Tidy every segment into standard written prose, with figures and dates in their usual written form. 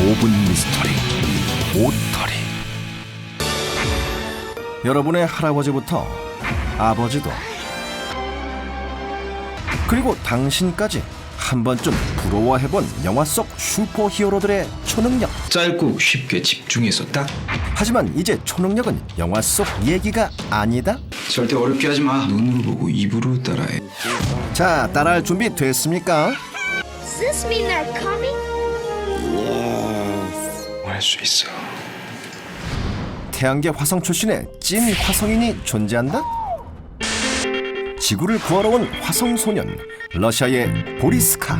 5분 미스터리 오터리. 여러분의 할아버지부터 아버지도 그리고 당신까지 한 번쯤 부러워해본 영화 속 슈퍼히어로들의 초능력. 짧고 쉽게 집중해서 딱. 하지만 이제 초능력은 영화 속 얘기가 아니다. 절대 어렵게 하지 마. 눈으로 보고 입으로 따라해. 자, 따라할 준비 됐습니까? Does this mean they're coming? 할 수 있어. 태양계 화성 출신의 찐 화성인이 존재한다? 지구를 구하러 온 화성 소년, 러시아의 보리스카.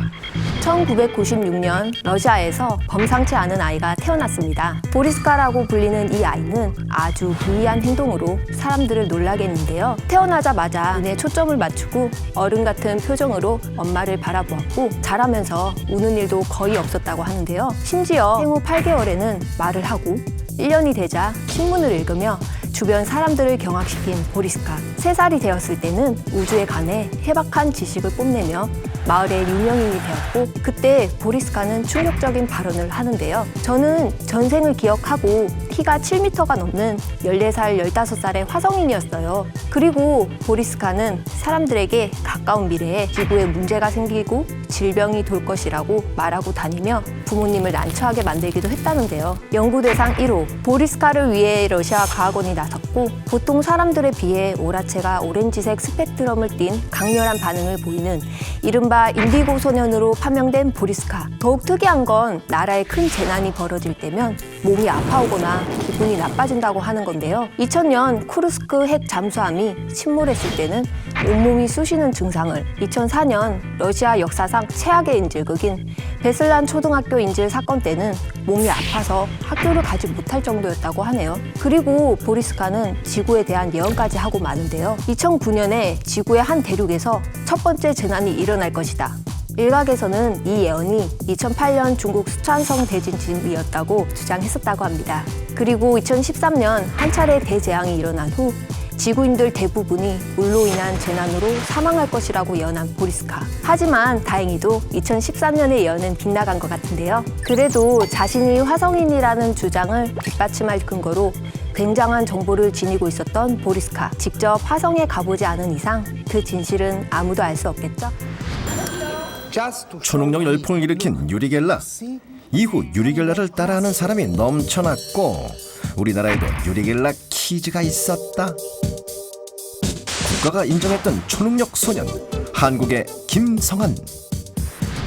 1996년 러시아에서 범상치 않은 아이가 태어났습니다. 보리스카라고 불리는 이 아이는 아주 기이한 행동으로 사람들을 놀라게 했는데요. 태어나자마자 눈에 초점을 맞추고 어른 같은 표정으로 엄마를 바라보았고 자라면서 우는 일도 거의 없었다고 하는데요. 심지어 생후 8개월에는 말을 하고 1년이 되자 신문을 읽으며 주변 사람들을 경악시킨 보리스카. 3살이 되었을 때는 우주에 관해 해박한 지식을 뽐내며 마을의 유명인이 되었고, 그때 보리스카는 충격적인 발언을 하는데요. 저는 전생을 기억하고 키가 7m가 넘는 14살, 15살의 화성인이었어요. 그리고 보리스카는 사람들에게 가까운 미래에 지구에 문제가 생기고 질병이 돌 것이라고 말하고 다니며 부모님을 난처하게 만들기도 했다는데요. 연구대상 1호, 보리스카를 위해 러시아 과학원이 나섰고 보통 사람들에 비해 오라체가 오렌지색 스펙트럼을 띤 강렬한 반응을 보이는 이른바 인디고 소년으로 파명된 보리스카. 더욱 특이한 건 나라에 큰 재난이 벌어질 때면 몸이 아파오거나 기분이 나빠진다고 하는 건데요. 2000년 쿠르스크 핵 잠수함이 침몰했을 때는 온몸이 쑤시는 증상을, 2004년 러시아 역사상 최악의 인질극인 베슬란 초등학교 인질 사건 때는 몸이 아파서 학교를 가지 못할 정도였다고 하네요. 그리고 보리스카는 지구에 대한 예언까지 하고 마는데요. 2009년에 지구의 한 대륙에서 첫 번째 재난이 일어날 것이다. 일각에서는 이 예언이 2008년 중국 수촨성 대지진이었다고 주장했었다고 합니다. 그리고 2013년 한 차례 대재앙이 일어난 후 지구인들 대부분이 물로 인한 재난으로 사망할 것이라고 예언한 보리스카. 하지만 다행히도 2014년의 예언은 빗나간 것 같은데요. 그래도 자신이 화성인이라는 주장을 뒷받침할 근거로 굉장한 정보를 지니고 있었던 보리스카. 직접 화성에 가보지 않은 이상 그 진실은 아무도 알 수 없겠죠? 초능력 열풍을 일으킨 유리겔라. 이후 유리겔라를 따라하는 사람이 넘쳐났고 우리나라에도 유리겔라 퀴즈가 있었다. 국가가 인정했던 초능력 소년, 한국의 김성한.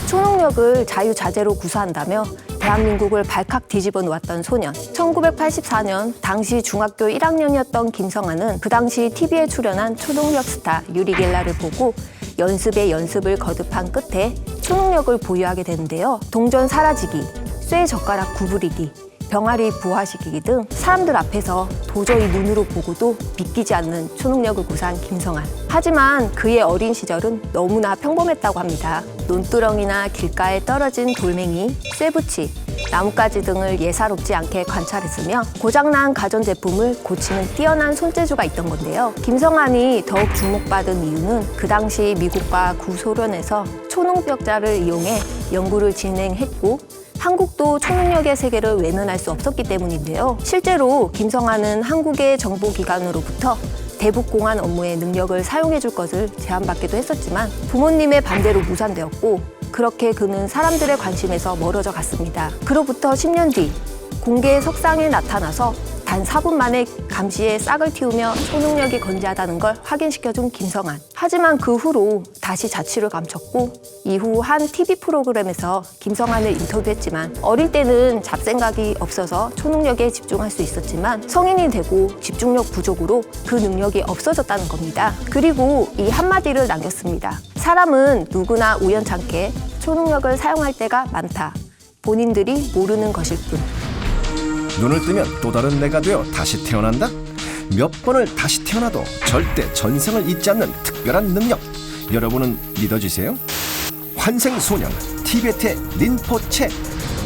초능력을 자유자재로 구사한다며 대한민국을 발칵 뒤집어 놓았던 소년. 1984년 당시 중학교 1학년이었던 김성한은 그 당시 TV에 출연한 초능력 스타 유리겔라를 보고 연습에 연습을 거듭한 끝에 초능력을 보유하게 되는데요. 동전 사라지기, 쇠 젓가락 구부리기, 병아리 부화시키기 등 사람들 앞에서 도저히 눈으로 보고도 믿기지 않는 초능력을 구사한 김성한. 하지만 그의 어린 시절은 너무나 평범했다고 합니다. 논두렁이나 길가에 떨어진 돌멩이, 쇠붙이, 나뭇가지 등을 예사롭지 않게 관찰했으며 고장난 가전제품을 고치는 뛰어난 손재주가 있던 건데요. 김성한이 더욱 주목받은 이유는 그 당시 미국과 구소련에서 초능력자를 이용해 연구를 진행했고 한국도 초능력의 세계를 외면할 수 없었기 때문인데요. 실제로 김성한은 한국의 정보기관으로부터 대북 공안 업무의 능력을 사용해 줄 것을 제안받기도 했었지만 부모님의 반대로 무산되었고 그렇게 그는 사람들의 관심에서 멀어져 갔습니다. 그로부터 10년 뒤 공개 석상에 나타나서 단 4분 만에 감시에 싹을 틔우며 초능력이 건재하다는 걸 확인시켜준 김성한. 하지만 그 후로 다시 자취를 감췄고 이후 한 TV 프로그램에서 김성한을 인터뷰했지만 어릴 때는 잡생각이 없어서 초능력에 집중할 수 있었지만 성인이 되고 집중력 부족으로 그 능력이 없어졌다는 겁니다. 그리고 이 한마디를 남겼습니다. 사람은 누구나 우연찮게 초능력을 사용할 때가 많다. 본인들이 모르는 것일 뿐. 눈을 뜨면 또 다른 내가 되어 다시 태어난다? 몇 번을 다시 태어나도 절대 전생을 잊지 않는 특별한 능력. 여러분은 믿어지세요? 환생소년 티베트의 린포체.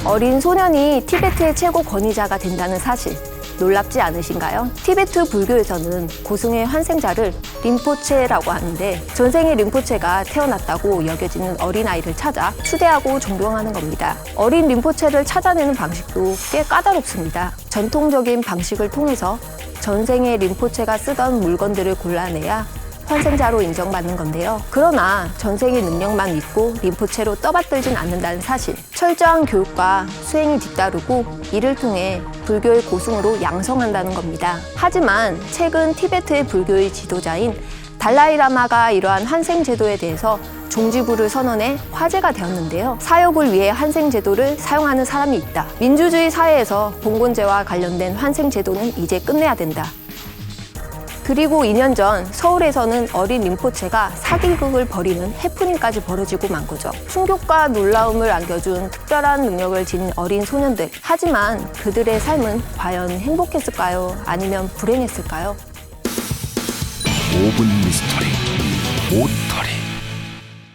어린 소년이 티베트의 최고 권위자가 된다는 사실. 놀랍지 않으신가요? 티베트 불교에서는 고승의 환생자를 림포체라고 하는데 전생의 림포체가 태어났다고 여겨지는 어린아이를 찾아 추대하고 존경하는 겁니다. 어린 림포체를 찾아내는 방식도 꽤 까다롭습니다. 전통적인 방식을 통해서 전생의 림포체가 쓰던 물건들을 골라내야 환생자로 인정받는 건데요. 그러나 전생의 능력만 믿고 림포체로 떠받들진 않는다는 사실. 철저한 교육과 수행이 뒤따르고 이를 통해 불교의 고승으로 양성한다는 겁니다. 하지만 최근 티베트의 불교의 지도자인 달라이라마가 이러한 환생 제도에 대해서 종지부를 선언해 화제가 되었는데요. 사욕을 위해 환생 제도를 사용하는 사람이 있다. 민주주의 사회에서 봉건제와 관련된 환생 제도는 이제 끝내야 된다. 그리고 2년 전 서울에서는 어린 림포체가 사기극을 벌이는 해프닝까지 벌어지고 만 거죠. 충격과 놀라움을 안겨준 특별한 능력을 지닌 어린 소년들. 하지만 그들의 삶은 과연 행복했을까요? 아니면 불행했을까요? 5분 미스터리 오타